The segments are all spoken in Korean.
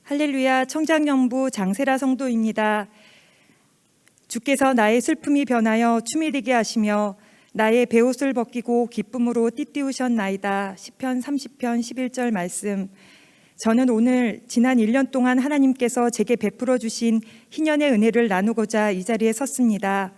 할렐루야, 청장년부 장세라 성도입니다. 주께서 나의 슬픔이 변하여 춤이 되게 하시며 나의 베옷을 벗기고 기쁨으로 띠띠우셨나이다. 시편 30편 11절 말씀. 저는 오늘 지난 1년 동안 하나님께서 제게 베풀어 주신 희년의 은혜를 나누고자 이 자리에 섰습니다.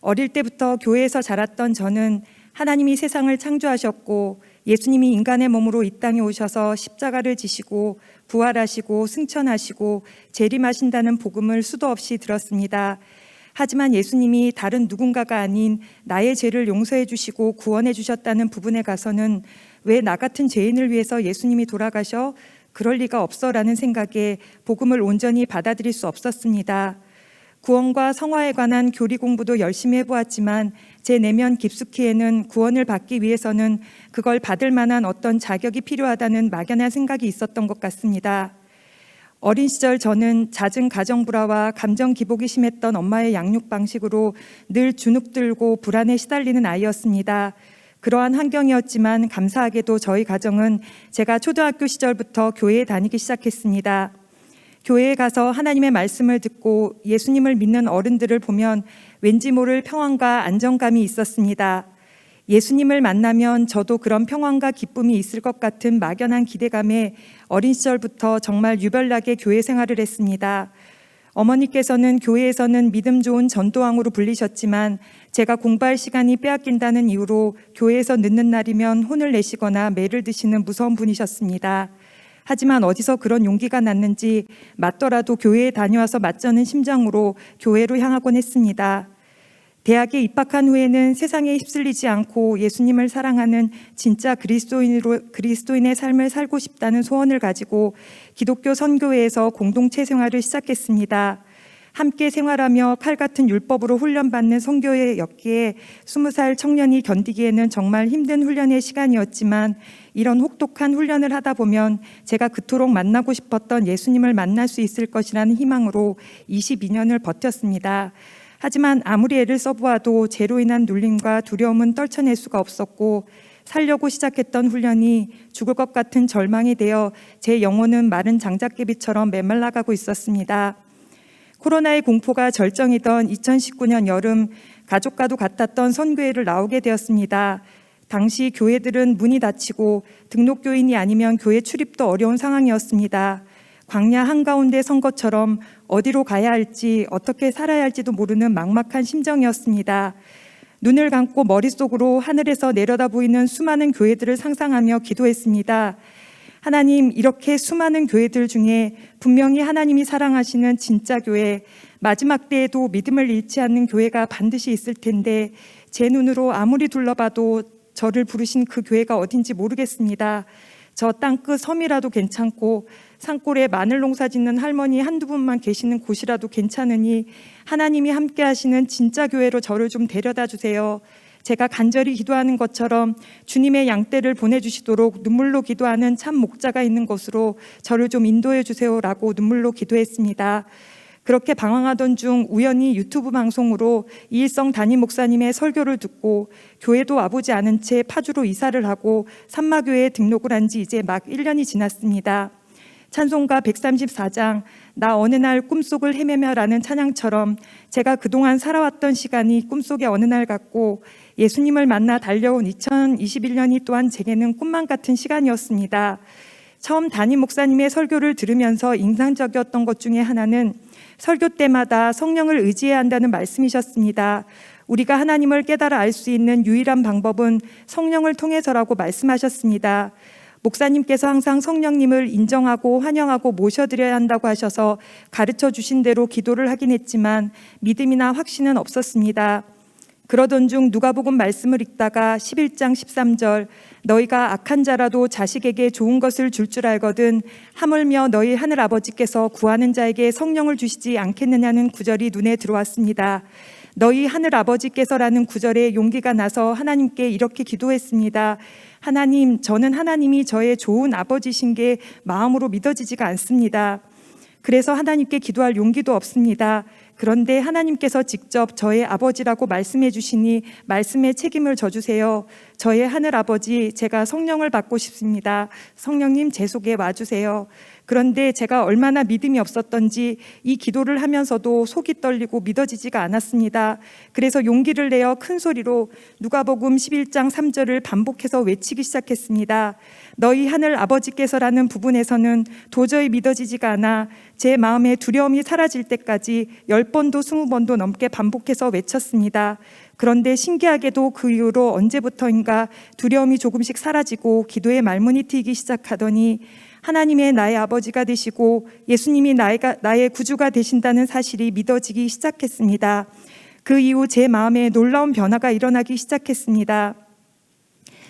어릴 때부터 교회에서 자랐던 저는 하나님이 세상을 창조하셨고 예수님이 인간의 몸으로 이 땅에 오셔서 십자가를 지시고 부활하시고 승천하시고 재림하신다는 복음을 수도 없이 들었습니다. 하지만 예수님이 다른 누군가가 아닌 나의 죄를 용서해 주시고 구원해 주셨다는 부분에 가서는 왜 나 같은 죄인을 위해서 예수님이 돌아가셔? 그럴 리가 없어라는 생각에 복음을 온전히 받아들일 수 없었습니다. 구원과 성화에 관한 교리 공부도 열심히 해보았지만 제 내면 깊숙이에는 구원을 받기 위해서는 그걸 받을 만한 어떤 자격이 필요하다는 막연한 생각이 있었던 것 같습니다. 어린 시절 저는 잦은 가정불화와 감정 기복이 심했던 엄마의 양육 방식으로 늘 주눅들고 불안에 시달리는 아이였습니다. 그러한 환경이었지만 감사하게도 저희 가정은 제가 초등학교 시절부터 교회에 다니기 시작했습니다. 교회에 가서 하나님의 말씀을 듣고 예수님을 믿는 어른들을 보면 왠지 모를 평안과 안정감이 있었습니다. 예수님을 만나면 저도 그런 평안과 기쁨이 있을 것 같은 막연한 기대감에 어린 시절부터 정말 유별나게 교회 생활을 했습니다. 어머니께서는 교회에서는 믿음 좋은 전도왕으로 불리셨지만 제가 공부할 시간이 빼앗긴다는 이유로 교회에서 늦는 날이면 혼을 내시거나 매를 드시는 무서운 분이셨습니다. 하지만 어디서 그런 용기가 났는지 맞더라도 교회에 다녀와서 맞저는 심정으로 교회로 향하곤 했습니다. 대학에 입학한 후에는 세상에 휩쓸리지 않고 예수님을 사랑하는 진짜 그리스도인의 삶을 살고 싶다는 소원을 가지고 기독교 선교회에서 공동체 생활을 시작했습니다. 함께 생활하며 칼 같은 율법으로 훈련받는 선교회였기에 20살 청년이 견디기에는 정말 힘든 훈련의 시간이었지만 이런 혹독한 훈련을 하다 보면 제가 그토록 만나고 싶었던 예수님을 만날 수 있을 것이라는 희망으로 22년을 버텼습니다. 하지만 아무리 애를 써보아도 죄로 인한 눌림과 두려움은 떨쳐낼 수가 없었고 살려고 시작했던 훈련이 죽을 것 같은 절망이 되어 제 영혼은 마른 장작개비처럼 메말라가고 있었습니다. 코로나의 공포가 절정이던 2019년 여름 가족과도 같았던 선교회를 나오게 되었습니다. 당시 교회들은 문이 닫히고 등록교인이 아니면 교회 출입도 어려운 상황이었습니다. 광야 한가운데 선 것처럼 어디로 가야 할지 어떻게 살아야 할지도 모르는 막막한 심정이었습니다. 눈을 감고 머릿속으로 하늘에서 내려다 보이는 수많은 교회들을 상상하며 기도했습니다. 하나님, 이렇게 수많은 교회들 중에 분명히 하나님이 사랑하시는 진짜 교회, 마지막 때에도 믿음을 잃지 않는 교회가 반드시 있을 텐데 제 눈으로 아무리 둘러봐도 저를 부르신 그 교회가 어딘지 모르겠습니다. 저 땅끝 섬이라도 괜찮고 산골에 마늘 농사 짓는 할머니 한두 분만 계시는 곳이라도 괜찮으니 하나님이 함께 하시는 진짜 교회로 저를 좀 데려다 주세요. 제가 간절히 기도하는 것처럼 주님의 양떼를 보내주시도록 눈물로 기도하는 참 목자가 있는 곳으로 저를 좀 인도해 주세요라고 눈물로 기도했습니다. 그렇게 방황하던 중 우연히 유튜브 방송으로 이일성 담임 목사님의 설교를 듣고 교회도 와보지 않은 채 파주로 이사를 하고 산마교회에 등록을 한 지 이제 막 1년이 지났습니다. 찬송가 134장 나 어느 날 꿈속을 헤매며라는 찬양처럼 제가 그동안 살아왔던 시간이 꿈속의 어느 날 같고 예수님을 만나 달려온 2021년이 또한 제게는 꿈만 같은 시간이었습니다. 처음 담임 목사님의 설교를 들으면서 인상적이었던 것 중에 하나는 설교 때마다 성령을 의지해야 한다는 말씀이셨습니다. 우리가 하나님을 깨달아 알 수 있는 유일한 방법은 성령을 통해서라고 말씀하셨습니다. 목사님께서 항상 성령님을 인정하고 환영하고 모셔드려야 한다고 하셔서 가르쳐 주신 대로 기도를 하긴 했지만 믿음이나 확신은 없었습니다. 그러던 중 누가복음 말씀을 읽다가 11장 13절 너희가 악한 자라도 자식에게 좋은 것을 줄 줄 알거든 하물며 너희 하늘 아버지께서 구하는 자에게 성령을 주시지 않겠느냐는 구절이 눈에 들어왔습니다. 너희 하늘 아버지께서라는 구절에 용기가 나서 하나님께 이렇게 기도했습니다. 하나님, 저는 하나님이 저의 좋은 아버지신 게 마음으로 믿어지지가 않습니다. 그래서 하나님께 기도할 용기도 없습니다. 그런데 하나님께서 직접 저의 아버지라고 말씀해 주시니 말씀의 책임을 져주세요. 저의 하늘 아버지, 제가 성령을 받고 싶습니다. 성령님 제 속에 와주세요. 그런데 제가 얼마나 믿음이 없었던지 이 기도를 하면서도 속이 떨리고 믿어지지가 않았습니다. 그래서 용기를 내어 큰 소리로 누가복음 11장 3절을 반복해서 외치기 시작했습니다. 너희 하늘 아버지께서라는 부분에서는 도저히 믿어지지가 않아 제 마음의 두려움이 사라질 때까지 10번도 20번도 넘게 반복해서 외쳤습니다. 그런데 신기하게도 그 이후로 언제부터인가 두려움이 조금씩 사라지고 기도의 말문이 트이기 시작하더니 하나님의 나의 아버지가 되시고 예수님이 나의 구주가 되신다는 사실이 믿어지기 시작했습니다. 그 이후 제 마음에 놀라운 변화가 일어나기 시작했습니다.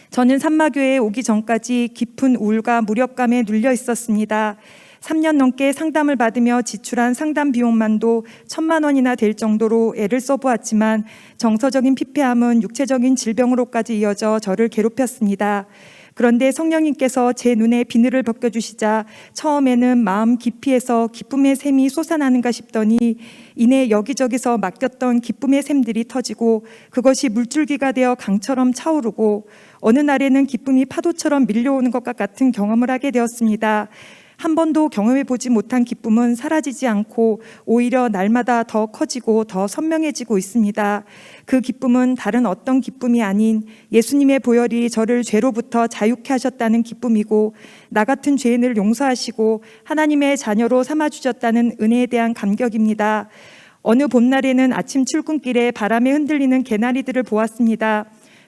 저는 산마교회에 오기 전까지 깊은 우울과 무력감에 눌려 있었습니다. 3년 넘게 상담을 받으며 지출한 상담 비용만도 1,000만 원이나 될 정도로 애를 써보았지만 정서적인 피폐함은 육체적인 질병으로까지 이어져 저를 괴롭혔습니다. 그런데 성령님께서 제 눈에 비늘을 벗겨주시자 처음에는 마음 깊이에서 기쁨의 샘이 솟아나는가 싶더니 이내 여기저기서 맡겼던 기쁨의 샘들이 터지고 그것이 물줄기가 되어 강처럼 차오르고 어느 날에는 기쁨이 파도처럼 밀려오는 것과 같은 경험을 하게 되었습니다. 한 번도 경험해 보지 못한 기쁨은 사라지지 않고 오히려 날마다 더 커지고 더 선명해지고 있습니다. 그 기쁨은 다른 어떤 기쁨이 아닌 예수님의 보혈이 저를 죄로부터 자유케 하셨다는 기쁨이고 나 같은 죄인을 용서하시고 하나님의 자녀로 삼아주셨다는 은혜에 대한 감격입니다. 어느 봄날에는 아침 출근길에 바람에 흔들리는 개나리들을 보았습니다.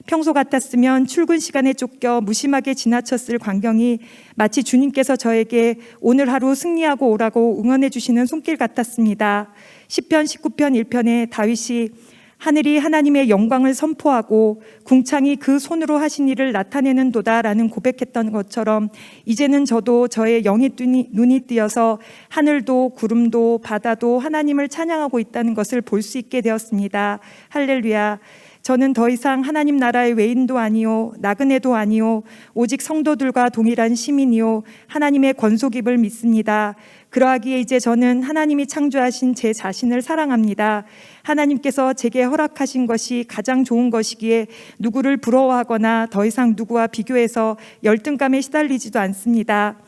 평소 같았으면 출근 시간에 쫓겨 무심하게 지나쳤을 광경이 마치 주님께서 저에게 오늘 하루 승리하고 오라고 응원해 주시는 손길 같았습니다. 시편 19편 1편에 다윗이 하늘이 하나님의 영광을 선포하고 궁창이 그 손으로 하신 일을 나타내는 도다라는 고백했던 것처럼 이제는 저도 저의 영의 눈이 뜨여서 하늘도 구름도 바다도 하나님을 찬양하고 있다는 것을 볼 수 있게 되었습니다. 할렐루야. 저는 더 이상 하나님 나라의 외인도 아니요 나그네도 아니요 오직 성도들과 동일한 시민이요 하나님의 권속임을 믿습니다. 그러하기에 이제 저는 하나님이 창조하신 제 자신을 사랑합니다. 하나님께서 제게 허락하신 것이 가장 좋은 것이기에 누구를 부러워하거나 더 이상 누구와 비교해서 열등감에 시달리지도 않습니다.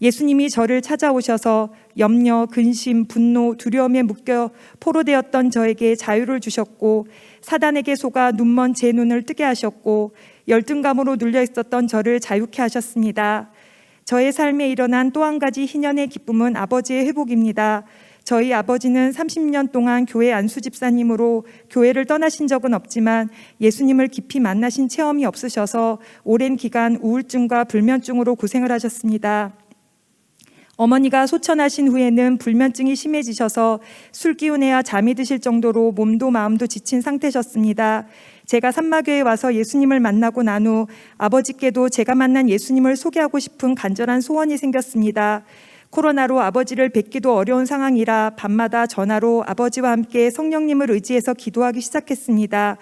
예수님이 저를 찾아오셔서 염려, 근심, 분노, 두려움에 묶여 포로되었던 저에게 자유를 주셨고 사단에게 속아 눈먼 제 눈을 뜨게 하셨고 열등감으로 눌려 있었던 저를 자유케 하셨습니다. 저의 삶에 일어난 또 한 가지 희년의 기쁨은 아버지의 회복입니다. 저희 아버지는 30년 동안 교회 안수 집사님으로 교회를 떠나신 적은 없지만 예수님을 깊이 만나신 체험이 없으셔서 오랜 기간 우울증과 불면증으로 고생을 하셨습니다. 어머니가 소천하신 후에는 불면증이 심해지셔서 술 기운에야 잠이 드실 정도로 몸도 마음도 지친 상태셨습니다. 제가 산마교에 와서 예수님을 만나고 난 후 아버지께도 제가 만난 예수님을 소개하고 싶은 간절한 소원이 생겼습니다. 코로나로 아버지를 뵙기도 어려운 상황이라 밤마다 전화로 아버지와 함께 성령님을 의지해서 기도하기 시작했습니다.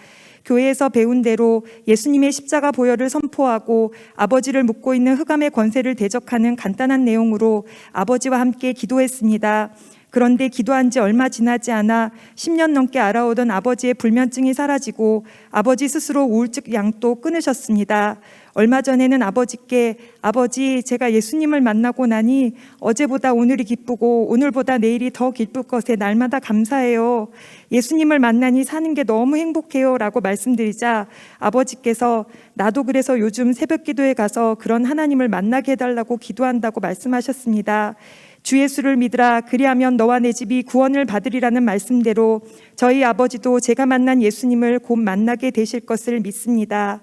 교회에서 배운 대로 예수님의 십자가 보혈을 선포하고 아버지를 묻고 있는 흑암의 권세를 대적하는 간단한 내용으로 아버지와 함께 기도했습니다. 그런데 기도한 지 얼마 지나지 않아 10년 넘게 알아오던 아버지의 불면증이 사라지고 아버지 스스로 우울증 약도 끊으셨습니다. 얼마 전에는 아버지께 아버지 제가 예수님을 만나고 나니 어제보다 오늘이 기쁘고 오늘보다 내일이 더 기쁠 것에 날마다 감사해요. 예수님을 만나니 사는 게 너무 행복해요 라고 말씀드리자 아버지께서 나도 그래서 요즘 새벽 기도에 가서 그런 하나님을 만나게 해달라고 기도한다고 말씀하셨습니다. 주 예수를 믿으라 그리하면 너와 내 집이 구원을 받으리라는 말씀대로 저희 아버지도 제가 만난 예수님을 곧 만나게 되실 것을 믿습니다.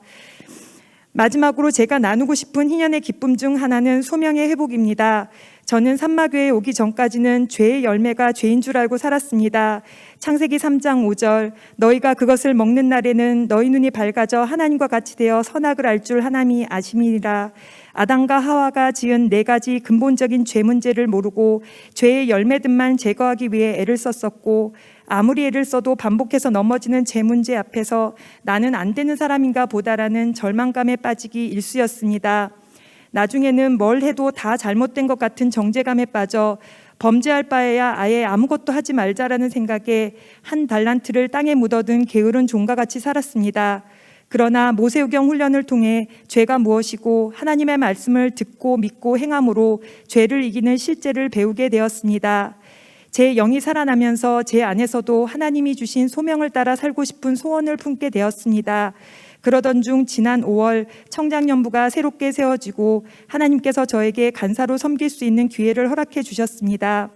마지막으로 제가 나누고 싶은 희년의 기쁨 중 하나는 소명의 회복입니다. 저는 산마교에 오기 전까지는 죄의 열매가 죄인 줄 알고 살았습니다. 창세기 3장 5절 너희가 그것을 먹는 날에는 너희 눈이 밝아져 하나님과 같이 되어 선악을 알 줄 하나님이 아심이니라. 아담과 하와가 지은 4가지 근본적인 죄 문제를 모르고 죄의 열매들만 제거하기 위해 애를 썼었고 아무리 애를 써도 반복해서 넘어지는 죄 문제 앞에서 나는 안 되는 사람인가 보다라는 절망감에 빠지기 일쑤였습니다. 나중에는 뭘 해도 다 잘못된 것 같은 정죄감에 빠져 범죄할 바에야 아예 아무것도 하지 말자라는 생각에 한 달란트를 땅에 묻어둔 게으른 종과 같이 살았습니다. 그러나 모세오경 훈련을 통해 죄가 무엇이고 하나님의 말씀을 듣고 믿고 행함으로 죄를 이기는 실제를 배우게 되었습니다. 제 영이 살아나면서 제 안에서도 하나님이 주신 소명을 따라 살고 싶은 소원을 품게 되었습니다. 그러던 중 지난 5월 청장연부가 새롭게 세워지고 하나님께서 저에게 간사로 섬길 수 있는 기회를 허락해 주셨습니다.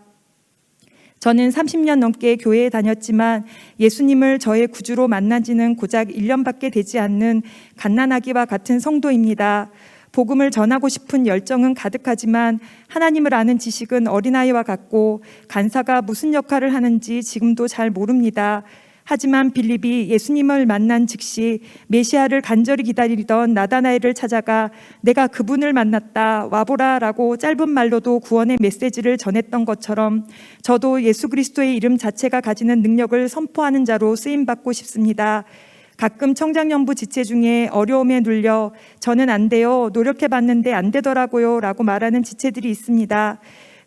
저는 30년 넘게 교회에 다녔지만 예수님을 저의 구주로 만난 지는 고작 1년밖에 되지 않는 갓난아기와 같은 성도입니다. 복음을 전하고 싶은 열정은 가득하지만 하나님을 아는 지식은 어린아이와 같고 간사가 무슨 역할을 하는지 지금도 잘 모릅니다. 하지만 빌립이 예수님을 만난 즉시 메시아를 간절히 기다리던 나다나엘을 찾아가 내가 그분을 만났다 와보라 라고 짧은 말로도 구원의 메시지를 전했던 것처럼 저도 예수 그리스도의 이름 자체가 가지는 능력을 선포하는 자로 쓰임받고 싶습니다. 가끔 청장연부 지체 중에 어려움에 눌려 저는 안 돼요, 노력해봤는데 안 되더라고요 라고 말하는 지체들이 있습니다.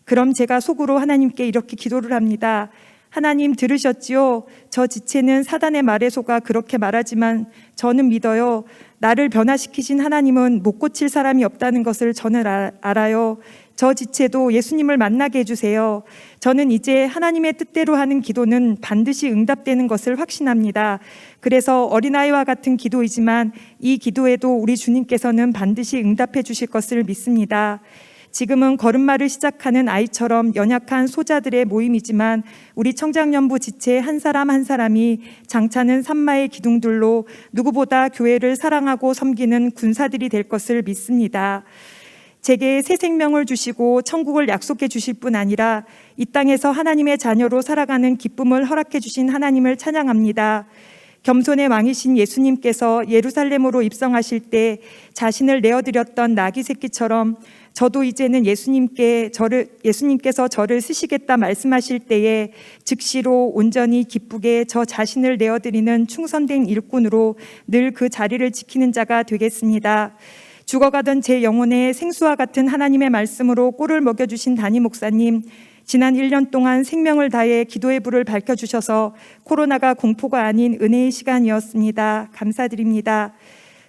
그럼 제가 속으로 하나님께 이렇게 기도를 합니다. 하나님 들으셨지요? 저 지체는 사단의 말에 속아 그렇게 말하지만 저는 믿어요. 나를 변화시키신 하나님은 못 고칠 사람이 없다는 것을 저는 알아요. 저 지체도 예수님을 만나게 해주세요. 저는 이제 하나님의 뜻대로 하는 기도는 반드시 응답되는 것을 확신합니다. 그래서 어린아이와 같은 기도이지만 이 기도에도 우리 주님께서는 반드시 응답해 주실 것을 믿습니다. 지금은 걸음마를 시작하는 아이처럼 연약한 소자들의 모임이지만 우리 청장연부 지체 한 사람 한 사람이 장차는 산마의 기둥들로 누구보다 교회를 사랑하고 섬기는 군사들이 될 것을 믿습니다. 제게 새 생명을 주시고 천국을 약속해 주실 뿐 아니라 이 땅에서 하나님의 자녀로 살아가는 기쁨을 허락해 주신 하나님을 찬양합니다. 겸손의 왕이신 예수님께서 예루살렘으로 입성하실 때 자신을 내어드렸던 나귀 새끼처럼 저도 이제는 예수님께서 저를 쓰시겠다 말씀하실 때에 즉시로 온전히 기쁘게 저 자신을 내어드리는 충성된 일꾼으로 늘 그 자리를 지키는 자가 되겠습니다. 죽어가던 제 영혼에 생수와 같은 하나님의 말씀으로 꼴을 먹여주신 담임 목사님, 지난 1년 동안 생명을 다해 기도의 불을 밝혀주셔서 코로나가 공포가 아닌 은혜의 시간이었습니다. 감사드립니다.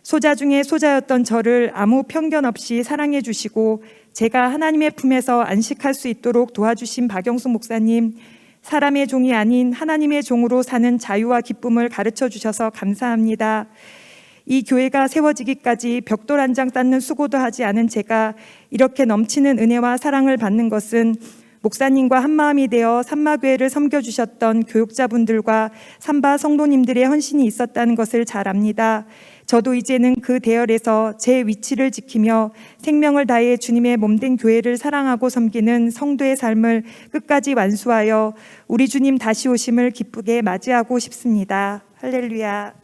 소자 중에 소자였던 저를 아무 편견 없이 사랑해 주시고 제가 하나님의 품에서 안식할 수 있도록 도와주신 박영숙 목사님, 사람의 종이 아닌 하나님의 종으로 사는 자유와 기쁨을 가르쳐 주셔서 감사합니다. 이 교회가 세워지기까지 벽돌 한 장 쌓는 수고도 하지 않은 제가 이렇게 넘치는 은혜와 사랑을 받는 것은 목사님과 한마음이 되어 산마교회를 섬겨주셨던 교육자분들과 산바 성도님들의 헌신이 있었다는 것을 잘 압니다. 저도 이제는 그 대열에서 제 위치를 지키며 생명을 다해 주님의 몸된 교회를 사랑하고 섬기는 성도의 삶을 끝까지 완수하여 우리 주님 다시 오심을 기쁘게 맞이하고 싶습니다. 할렐루야.